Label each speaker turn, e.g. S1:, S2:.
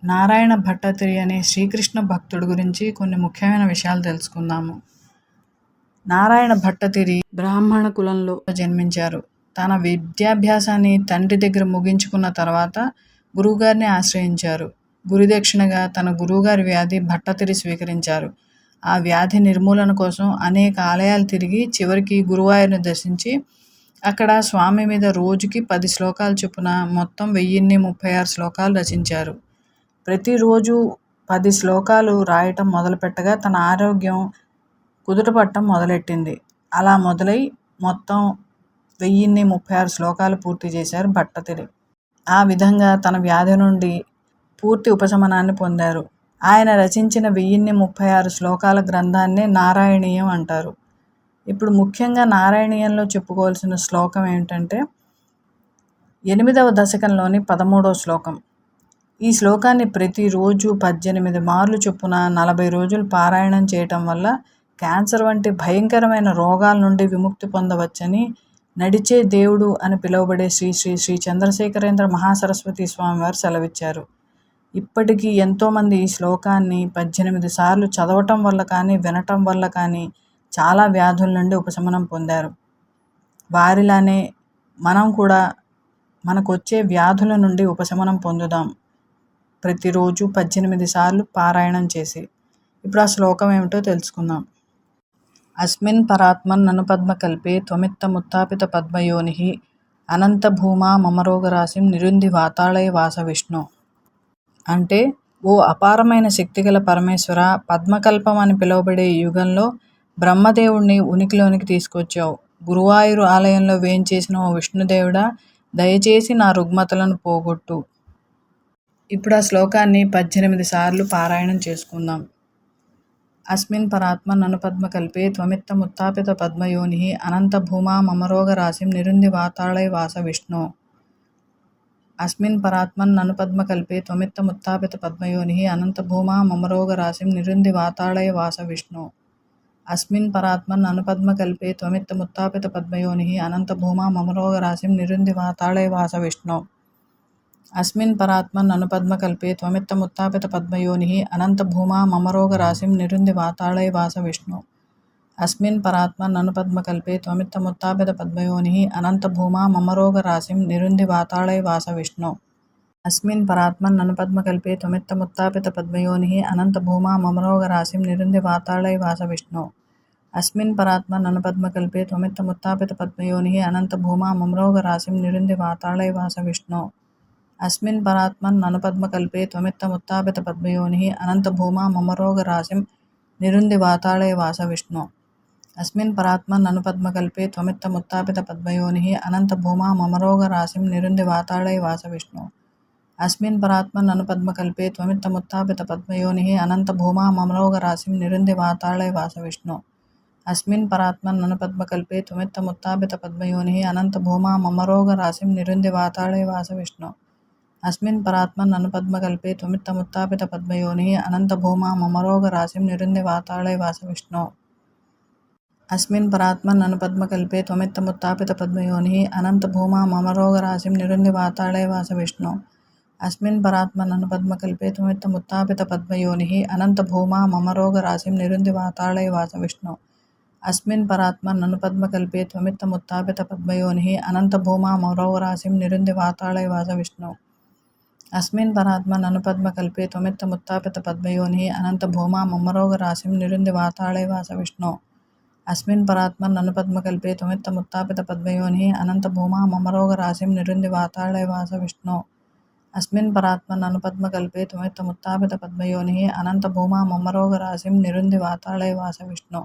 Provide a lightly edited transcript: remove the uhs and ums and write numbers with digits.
S1: నారాయణ భట్టతిరి అనే శ్రీకృష్ణ భక్తుడి గురించి కొన్ని ముఖ్యమైన విషయాలు తెలుసుకుందాము. నారాయణ భట్టతిరి బ్రాహ్మణ కులంలో జన్మించారు. తన విద్యాభ్యాసాన్ని తండ్రి దగ్గర ముగించుకున్న తర్వాత గురువుగారిని ఆశ్రయించారు. గురుదక్షిణగా తన గురువుగారి వ్యాధి భట్టతిరి స్వీకరించారు. ఆ వ్యాధి నిర్మూలన కోసం అనేక ఆలయాలు తిరిగి చివరికి గురువాయూరుని దర్శించి అక్కడ స్వామి మీద రోజుకి 10 శ్లోకాలు చొప్పున మొత్తం 1036 శ్లోకాలు రచించారు. ప్రతిరోజు 10 శ్లోకాలు రాయటం మొదలుపెట్టగా తన ఆరోగ్యం కుదుటపడటం మొదలెట్టింది. అలా మొదలై మొత్తం 1036 శ్లోకాలు పూర్తి చేశారు భట్టతిరి. ఆ విధంగా తన వ్యాధి నుండి పూర్తి ఉపశమనాన్ని పొందారు. ఆయన రచించిన 1036 శ్లోకాల గ్రంథాన్నే నారాయణీయం అంటారు. ఇప్పుడు ముఖ్యంగా నారాయణీయంలో చెప్పుకోవాల్సిన శ్లోకం ఏమిటంటే 8వ దశకంలోని 13వ శ్లోకం. ఈ శ్లోకాన్ని ప్రతిరోజు 18 మార్లు చొప్పున 40 రోజులు పారాయణం చేయటం వల్ల క్యాన్సర్ వంటి భయంకరమైన రోగాల నుండి విముక్తి పొందవచ్చని నడిచే దేవుడు అని పిలువబడే శ్రీ శ్రీ శ్రీ చంద్రశేఖరేంద్ర మహాసరస్వతి స్వామివారు సెలవిచ్చారు. ఇప్పటికీ ఎంతోమంది ఈ శ్లోకాన్ని 18 సార్లు చదవటం వల్ల కానీ వినటం వల్ల కానీ చాలా వ్యాధుల నుండి ఉపశమనం పొందారు. వారిలానే మనం కూడా మనకు వచ్చే వ్యాధుల నుండి ఉపశమనం పొందుదాం ప్రతిరోజు 18 సార్లు పారాయణం చేసి. ఇప్పుడు ఆ శ్లోకం ఏమిటో తెలుసుకుందాం. అస్మిన్ పరాత్మన్ ననుపద్మకల్పే త్వమిత్తముత్థాపిత పద్మయోనిః అనంత భూమా మమరోగరాశిం నిరుంధి వాతాళయ వాస విష్ణు. అంటే, ఓ అపారమైన శక్తిగల పరమేశ్వర, పద్మకల్పం అని పిలువబడే ఈ యుగంలో బ్రహ్మదేవుణ్ణి ఉనికిలోనికి తీసుకొచ్చావు. గురువాయూరు ఆలయంలో వేంచేసిన ఓ విష్ణుదేవుడా, దయచేసి నా రుగ్మతలను పోగొట్టు. ఇప్పుడు ఆ శ్లోకాన్ని 18 సార్లు పారాయణం చేసుకుందాం. అస్మిన్ పరాత్మన్ ననుపద్మకల్పే త్వమిత్తముత్థాపిత పద్మయోనిః అనంత భూమా మమరోగరాశిం నిరుంధి వాతాళయ వాస విష్ణు. అస్మిన్ పరాత్మన్ ననుపద్మకల్పే త్వమిత్తముత్థాపిత పద్మయోనిః అనంత భూమా మమరోగరాశిం నిరుంధి వాతాళయ వాస విష్ణు. అస్మిన్ పరాత్మన్ ననుపద్మకల్పే త్వమిత్తముత్థాపిత పద్మయోనిః అనంత భూమా మమరోగరాశిం నిరుంధి వాతాళయ వాస విష్ణు. అస్మిన్ పరాత్మన్ ననుపద్మకల్పే త్వమిత్తముత్థాపిత పద్మయోనిః అనంత భూమా మమరోగరాశిం నిరుంధి వాతాళయ వాస విష్ణు. అస్మిన్ పరాత్మన్ ననుపద్మకల్పే త్వమిత్తముత్థాపిత పద్మయోనిః అనంత భూమా మమరోగరాశిం నిరుంధి వాతాళయ వాస విష్ణు. అస్మిన్ పరాత్మన్ ననుపద్మకల్పే త్వమిత్తముత్థాపిత పద్మయోనిః అనంత భూమా మమరోగరాశిం నిరుంధి వాతాళయ వాస విష్ణు. అస్మిన్ పరాత్మన్ ననుపద్మకల్పే త్వమిత్తముత్థాపిత పద్మయోనిః అనంత భూమా మమరోగరాశిం నిరుంధి వాతాళయ వాస విష్ణు. అస్మిన్ పరాత్మన్ ననుపద్మకల్పే త్వమిత్తముత్థాపిత పద్మయోనిః అనంత భూమా మమరోగరాశిం నిరుంధి వాతాళయ వాస విష్ణు. అస్మిన్ పరాత్మన్ ననుపద్మకల్పే త్వమిత్తముత్థాపిత పద్మయోనిః అనంత భూమా మమరోగరాశిం నిరుంధి వాతాళయ వాస విష్ణు. అస్మిన్ పరాత్మన్ ననుపద్మకల్పే త్వమిత్తముత్థాపిత పద్మయోనిః అనంత భూమా మమరోగరాశిం నిరుంధి వాతాళయ వాస విష్ణు. అస్మిన్ పరాత్మన్ ననుపద్మకల్పే త్వమిత్తముత్థాపిత పద్మయోనిః అనంత భూమా మమరోగరాశిం నిరుంధి వాతాళయ వాస విష్ణు. అస్మిన్ పరాత్మన్ ననుపద్మకల్పే త్వమిత్తముత్థాపిత పద్మయోనిః అనంత భూమా మమరోగరాశిం నిరుంధి వాతాళయ వాస విష్ణు. అస్మిన్ పరాత్మన్ ననుపద్మకల్పే త్వమిత్తముత్థాపిత పద్మయోనిః అనంత భూమా మమరోగరాశిం నిరుంధి వాతాళయ వాస విష్ణు. అస్మిన్ పరాత్మన్ ననుపద్మకల్పే త్వమిత్తముత్థాపిత పద్మయోనిః అనంత భూమా మమరోగరాశిం నిరుంధి వాతాళయ వాస విష్ణు. అస్మిన్ పరాత్మన్ ననుపద్మకల్పే త్వమిత్తముత్థాపిత పద్మయోనిః అనంత భూమా మమరోగరాశిం నిరుంధి వాతాళయ వాస విష్ణు. అస్మిన్ పరాత్మన్ ననుపద్మకల్పే త్వమిత్తముత్థాపిత పద్మయోనిః అనంత భూమా మమరోగరాశిం నిరుంధి వాతాళయ వాస విష్ణు. అస్మిన్ పరాత్మన్ ననుపద్మకల్పే త్వమిత్తముత్థాపిత పద్మయోనిః అనంత భూమా మమరోగరాశిం నిరుంధి వాతాళయ వాస విష్ణు. అస్మిన్ పరాత్మన్ ననుపద్మకల్పే త్వమిత్తముత్థాపిత పద్మయోనిః అనంత భూమా మమరోగరాశిం నిరుంధి వాతాళయ వాస విష్ణు.